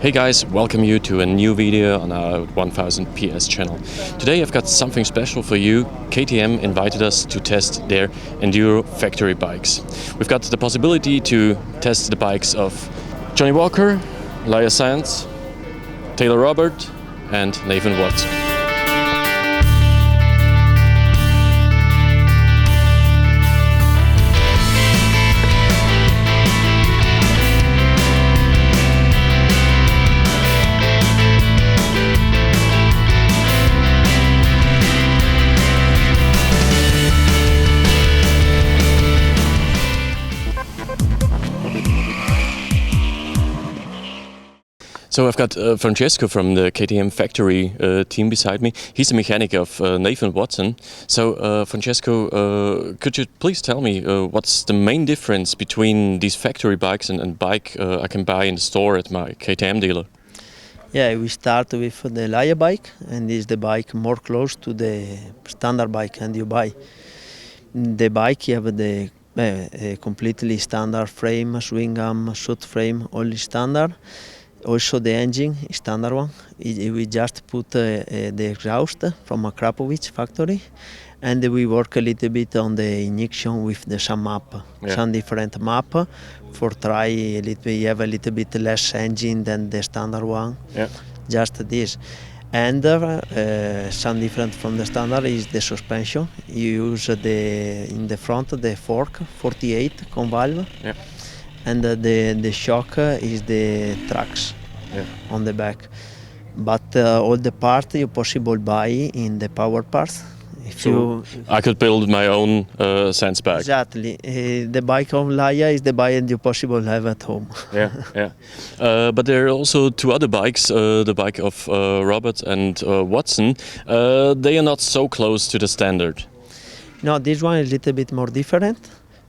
Hey guys, welcome you to a new video on our 1000 PS channel. Today I've got something special for you. KTM invited us to test their Enduro factory bikes. We've got the possibility to test the bikes of Johnny Walker, Sanz, Taylor Robert and Nathan Watson. So I've got Francesco from the KTM factory team beside me. He's the mechanic of Nathan Watson. So Francesco, could you please tell me what's the main difference between these factory bikes and bike I can buy in the store at my KTM dealer? Yeah, we start with the Laia bike, and this is the bike more close to the standard bike and you buy. The bike you have the completely standard frame, swing arm, shoot frame, all is standard. Also the engine is standard one. We just put the exhaust from a Krapovic factory, and we work a little bit on the injection with some map, some different map for try a little bit, have a little bit less engine than the standard one. Yeah. Just this. And some different from the standard is the suspension. You use in the front the fork 48 con valve. Yeah. And the shock is the tracks on the back. But all the parts you possible buy in the power parts. I could build my own Sanz bike. Exactly. The bike of Laia is the bike you possible have at home. But there are also two other bikes, the bike of Robert and Watson. They are not so close to the standard. No, this one is a little bit more different,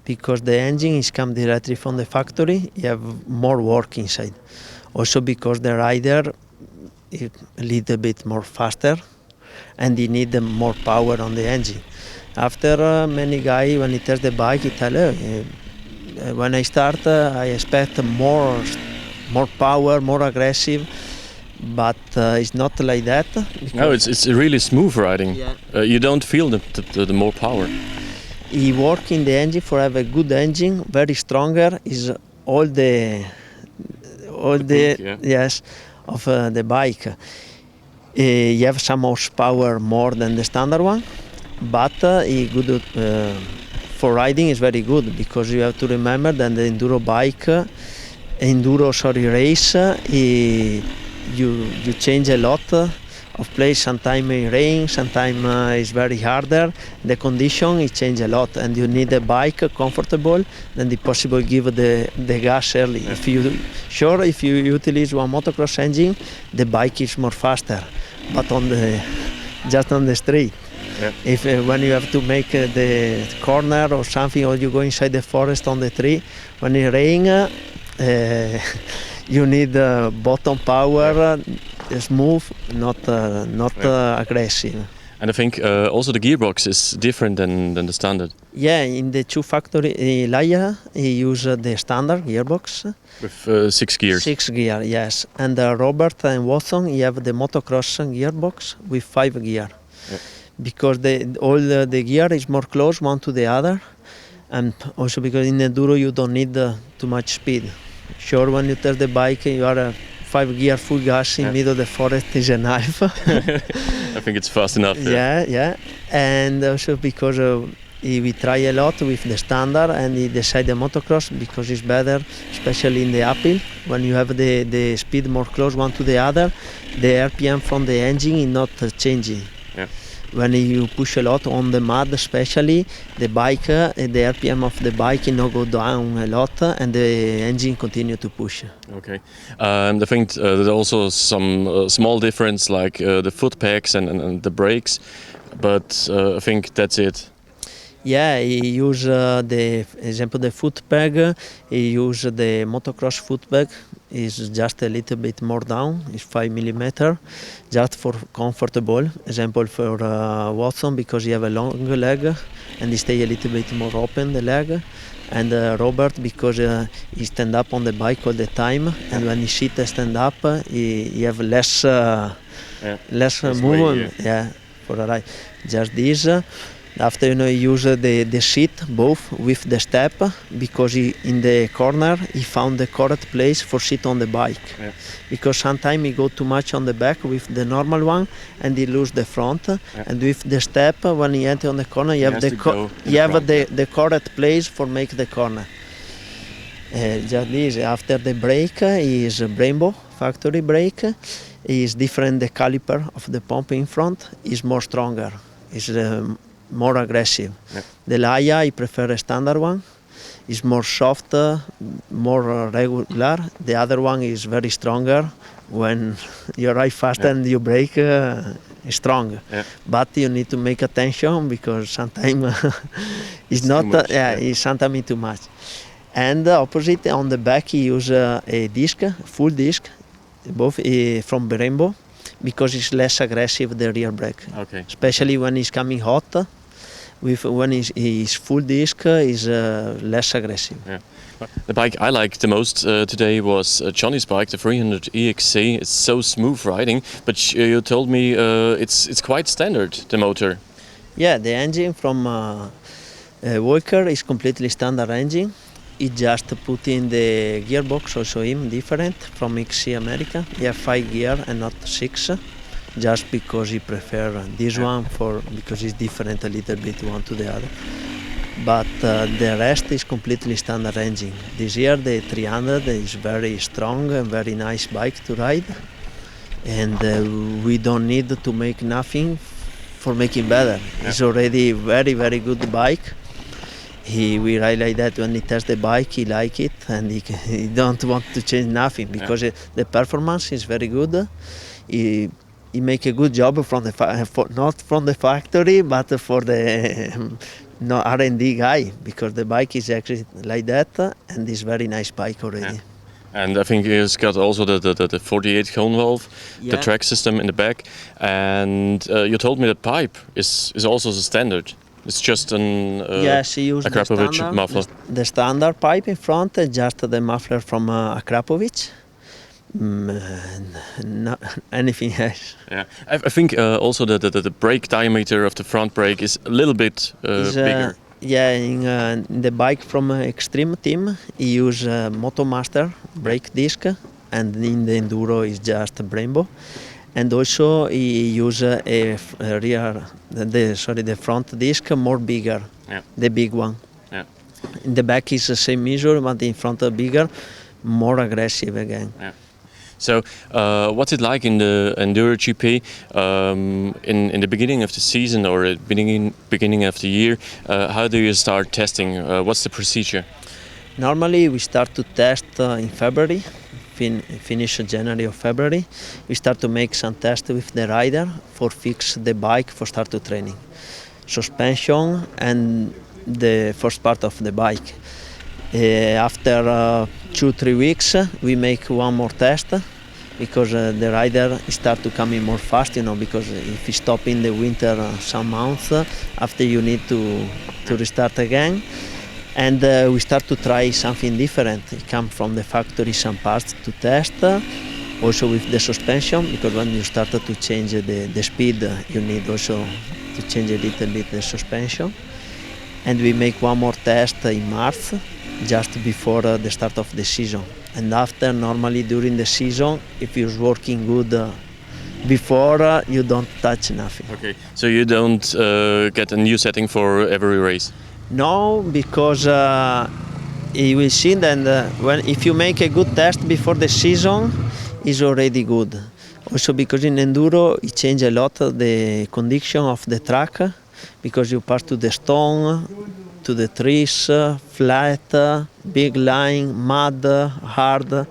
because the engine is come directly from the factory. You have more work inside. Also because the rider is a little bit more faster and he need more power on the engine. After many guys, when he test the bike, he tell when I start I expect more power, more aggressive, but it's not like that. No, it's really smooth riding. Yeah. You don't feel the more power. He work in the engine for have a good engine, very stronger is all the yes of the bike. You have some horsepower more than the standard one, but good for riding is very good, because you have to remember that the race you change a lot of place. Sometimes in rain, sometimes it's very harder. The condition it change a lot, and you need a bike comfortable. Then it's possible give the gas early. Yeah. If you utilize one motocross engine, the bike is more faster, but just on the street. Yeah. If when you have to make the corner or something, or you go inside the forest on the tree, when it rain, you need bottom power. Smooth, not aggressive. And I think also the gearbox is different than the standard. Yeah, in the two factory, Laia use the standard gearbox. With 6 gears. 6 gear, yes. And Robert and Watson, you have the motocross gearbox with 5 gear. Yeah. Because all the gear is more close one to the other. And also because in Enduro you don't need too much speed. Sure, when you test the bike, you are 5 gear full gas in middle of the forest is a knife. I think it's fast enough. Yeah. And also because we try a lot with the standard, and we decide the motocross because it's better, especially in the uphill. When you have the speed more close one to the other, the RPM from the engine is not changing. Yeah. When you push a lot on the mud, especially the bike, the RPM of the bike not go down a lot, and the engine continue to push. Okay, I think there's also some small difference, like the foot pegs and the brakes, but I think that's it. Yeah, he use the example the foot peg. He use the motocross foot peg. Is just a little bit more down. It's 5 mm, just for comfortable. Example for Watson because he have a long leg and he stay a little bit more open the leg. And Robert because he stand up on the bike all the time, and when he sit stand up, he have less less movement. Yeah, for a ride. Just this. After he use the seat both with the step because he in the corner he found the correct place for sit on the bike. Yeah. Because sometimes he go too much on the back with the normal one and he lose the front. And with the step when he enter on the corner you have the correct place for make the corner. Just this. After the brake is a Brembo factory brake. Is different the caliper of the pump in front is more stronger. Is more aggressive. Yeah. The Laia, I prefer a standard one. It's more soft, more regular. The other one is very stronger. When you ride fast and you brake, it's strong. Yeah. But you need to make attention because sometimes it's not. Too much, It's sometimes too much. And opposite on the back, you use a disc, full disc, both from Brembo, because it's less aggressive the rear brake. Okay. Especially when it's coming hot. When it's full disc, is less aggressive. Yeah. The bike I liked the most today was Johnny's bike, the 300 EXC. It's so smooth riding, but you told me it's quite standard, the motor. Yeah, the engine from Walker is completely standard engine. It just put in the gearbox, also him different from XC America. He have 5 gear and not 6. Just because he prefer this one because it's different a little bit one to the other. But the rest is completely standard engine. This year the 300 is very strong and very nice bike to ride, and we don't need to make nothing for making better. Yeah. It's already very good bike. We ride like that when he tests the bike, he like it, and he don't want to change nothing because the performance is very good. He make a good job from not from the factory, but for the R&D guy, because the bike is actually like that, and it's very nice bike already. Yeah. And I think it's got also the 48 cone valve, the track system in the back, and you told me that pipe is also the standard. It's just she used a Krapovic muffler. The standard pipe in front, just the muffler from a Krapovic. Not anything else. Yeah, I think also the brake diameter of the front brake is a little bit bigger. Yeah, in the bike from Extreme Team, he use Motomaster brake disc, and in the Enduro is just Brembo. And also he use the front disc more bigger, the big one. Yeah. In the back is the same measure, but in front bigger, more aggressive again. Yeah. So, what's it like in the Enduro GP in the beginning of the season or at beginning of the year? How do you start testing? What's the procedure? Normally, we start to test in February, finish January or February. We start to make some tests with the rider for fix the bike for start to training, suspension and the first part of the bike. After 2-3 weeks, we make one more test because the rider start to come in more fast, because if you stop in the winter some months, after you need to restart again. And we start to try something different. It comes from the factory some parts to test, also with the suspension, because when you start to change the speed, you need also to change a little bit the suspension. And we make one more test in March, just before the start of the season. And after, normally during the season, if it's working good before, you don't touch nothing. Okay, so you don't get a new setting for every race? No, because you will see that if you make a good test before the season, it's already good. Also because in Enduro, it changes a lot the condition of the track, because you pass to the stone, to the trees, flat, big line, mud, hard,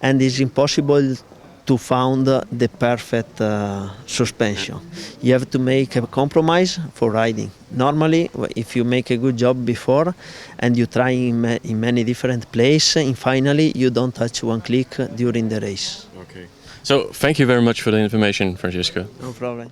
and it's impossible to found the perfect suspension. You have to make a compromise for riding. Normally, if you make a good job before and you try in many different places, and finally you don't touch one click during the race. Okay. So thank you very much for the information, Francisco. No problem.